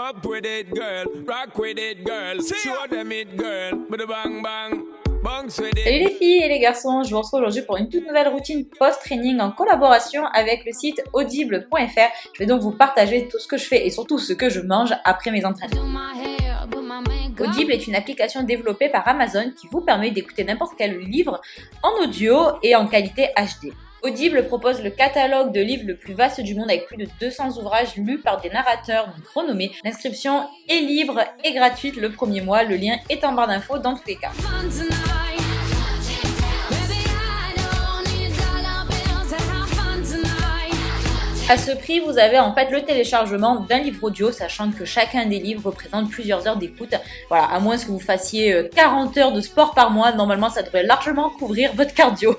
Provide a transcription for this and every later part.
Up with it, girl. Rock with it, girl. Show them it, girl. With a bang bang. Salut les filles et les garçons, je vous retrouve aujourd'hui pour une toute nouvelle routine post-training en collaboration avec le site audible.fr. Je vais donc vous partager tout ce que je fais et surtout ce que je mange après mes entraînements. Audible est une application développée par Amazon qui vous permet d'écouter n'importe quel livre en audio et en qualité HD. Audible propose le catalogue de livres le plus vaste du monde avec plus de 200 ouvrages lus par des narrateurs renommés. L'inscription est libre et gratuite le premier mois, le lien est en barre d'infos dans tous les cas. À ce prix, vous avez en fait le téléchargement d'un livre audio, sachant que chacun des livres représente plusieurs heures d'écoute. Voilà, à moins que vous fassiez 40 heures de sport par mois, normalement ça devrait largement couvrir votre cardio.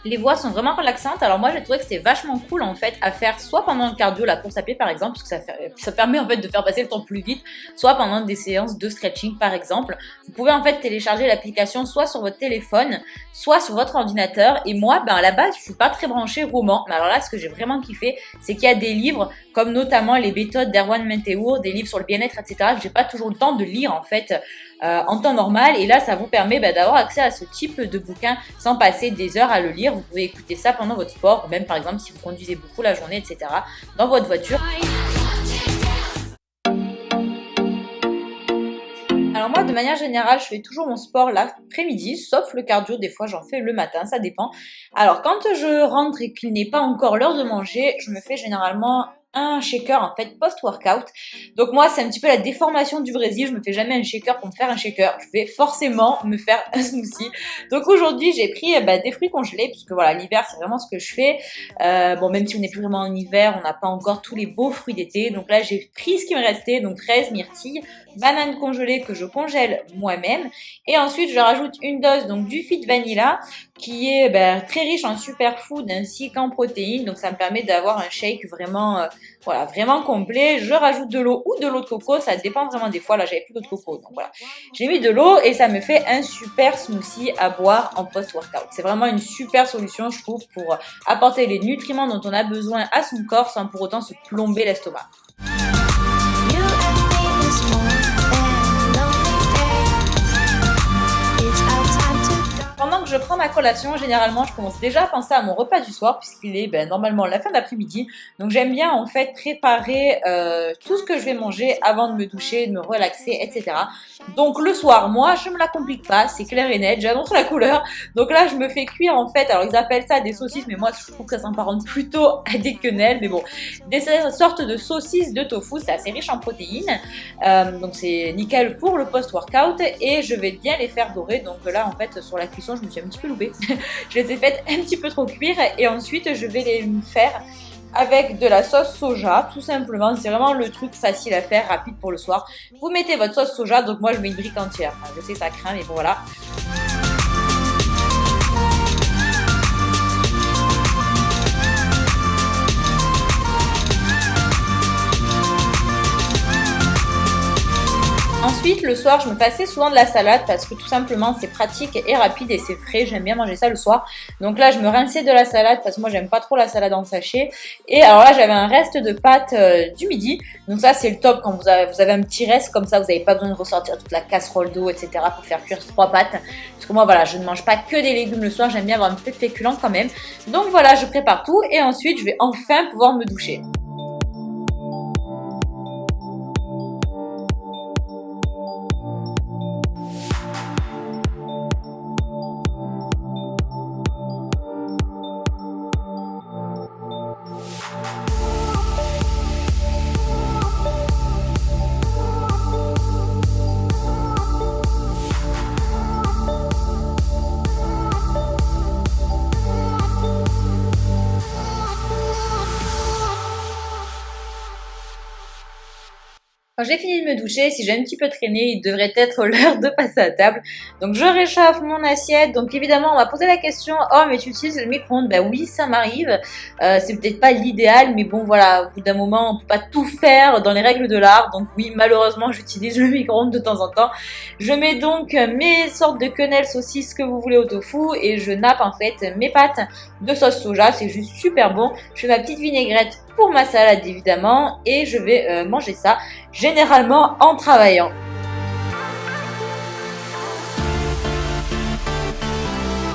Les voix sont vraiment relaxantes, alors moi j'ai trouvé que c'était vachement cool en fait à faire soit pendant le cardio, la course à pied par exemple, parce que ça permet en fait de faire passer le temps plus vite, soit pendant des séances de stretching par exemple. Vous pouvez en fait télécharger l'application soit sur votre téléphone, soit sur votre ordinateur, et moi à la base je suis pas très branchée roman, mais alors là ce que j'ai vraiment kiffé c'est qu'il y a des livres comme notamment les méthodes d'Erwan Menteur, des livres sur le bien-être etc. que j'ai pas toujours le temps de lire en fait en temps normal, et là ça vous permet d'avoir accès à ce type de bouquin sans passer des heures à le lire. Vous pouvez écouter ça pendant votre sport, ou même par exemple si vous conduisez beaucoup la journée, etc. dans votre voiture. Alors moi, de manière générale, je fais toujours mon sport l'après-midi, sauf le cardio, des fois j'en fais le matin, ça dépend. Alors quand je rentre et qu'il n'est pas encore l'heure de manger, je me fais généralement un shaker en fait post-workout. Donc moi c'est un petit peu la déformation du Brésil, je me fais jamais un shaker pour me faire un shaker, je vais forcément me faire un smoothie. Donc aujourd'hui j'ai pris des fruits congelés, puisque voilà, l'hiver c'est vraiment ce que je fais. Bon, même si on n'est plus vraiment en hiver, on n'a pas encore tous les beaux fruits d'été, donc là j'ai pris ce qui me restait, donc fraises, myrtilles, bananes congelées que je congèle moi-même, et ensuite je rajoute une dose donc du Fit Vanilla qui est très riche en superfood ainsi qu'en protéines, donc ça me permet d'avoir un shake vraiment vraiment complet. Je rajoute de l'eau ou de l'eau de coco, ça dépend vraiment des fois. Là j'avais plus d'eau de coco, donc voilà, j'ai mis de l'eau et ça me fait un super smoothie à boire en post-workout. C'est vraiment une super solution je trouve pour apporter les nutriments dont on a besoin à son corps sans pour autant se plomber l'estomac. Pendant que je prends ma collation, généralement je commence déjà à penser à mon repas du soir puisqu'il est normalement la fin d'après-midi. Donc j'aime bien en fait préparer tout ce que je vais manger avant de me doucher, de me relaxer, etc. Donc le soir, moi je me la complique pas, c'est clair et net, j'annonce la couleur. Donc là je me fais cuire en fait, alors ils appellent ça des saucisses, mais moi je trouve que ça s'apparente plutôt à des quenelles, mais bon, des sortes de saucisses de tofu, c'est assez riche en protéines, donc c'est nickel pour le post-workout, et je vais bien les faire dorer. Donc là en fait sur la cuisson je me suis un petit peu loupée, je les ai faites un petit peu trop cuire, et ensuite je vais les faire avec de la sauce soja, tout simplement. C'est vraiment le truc facile à faire, rapide pour le soir. Vous mettez votre sauce soja, donc moi je mets une brique entière. Enfin, je sais ça craint, mais bon voilà. Ensuite, le soir, je me fais assez souvent de la salade parce que tout simplement, c'est pratique et rapide et c'est frais. J'aime bien manger ça le soir. Donc là, je me rinçais de la salade parce que moi, j'aime pas trop la salade en sachet. Et alors là, j'avais un reste de pâtes du midi. Donc ça, c'est le top quand vous avez un petit reste comme ça. Vous n'avez pas besoin de ressortir toute la casserole d'eau, etc. pour faire cuire 3 pâtes. Parce que moi, voilà, je ne mange pas que des légumes le soir. J'aime bien avoir un petit peu de féculent quand même. Donc voilà, je prépare tout et ensuite, je vais enfin pouvoir me doucher. Quand j'ai fini de me doucher, si j'ai un petit peu traîné, il devrait être l'heure de passer à table. Donc je réchauffe mon assiette. Donc évidemment, on m'a posé la question, oh mais tu utilises le micro-ondes? Ben oui, ça m'arrive. C'est peut-être pas l'idéal, mais bon voilà, au bout d'un moment, on peut pas tout faire dans les règles de l'art. Donc oui, malheureusement, j'utilise le micro-ondes de temps en temps. Je mets donc mes sortes de quenelles, saucisses que vous voulez au tofu et je nappe en fait mes pâtes de sauce soja. C'est juste super bon. Je fais ma petite vinaigrette pour ma salade évidemment et je vais manger ça généralement en travaillant.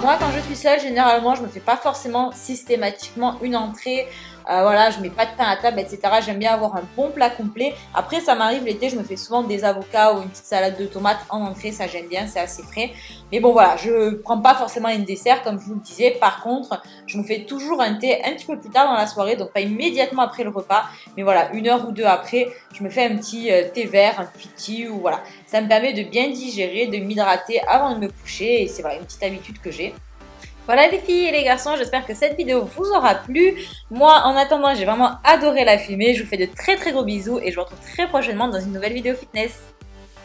Moi, quand je suis seule, généralement, je me fais pas forcément systématiquement une entrée. Voilà, je mets pas de pain à table, etc. J'aime bien avoir un bon plat complet. Après, ça m'arrive l'été, je me fais souvent des avocats ou une petite salade de tomates en entrée. Ça, j'aime bien, c'est assez frais. Mais bon, voilà, je prends pas forcément un dessert, comme je vous le disais. Par contre, je me fais toujours un thé un petit peu plus tard dans la soirée, donc pas immédiatement après le repas. Mais voilà, 1 heure ou 2 après, je me fais un petit thé vert, un petit tea ou voilà. Ça me permet de bien digérer, de m'hydrater avant de me coucher. Et c'est voilà, une petite habitude que j'ai. Voilà les filles et les garçons, j'espère que cette vidéo vous aura plu. Moi, en attendant, j'ai vraiment adoré la filmer. Je vous fais de très très gros bisous et je vous retrouve très prochainement dans une nouvelle vidéo fitness.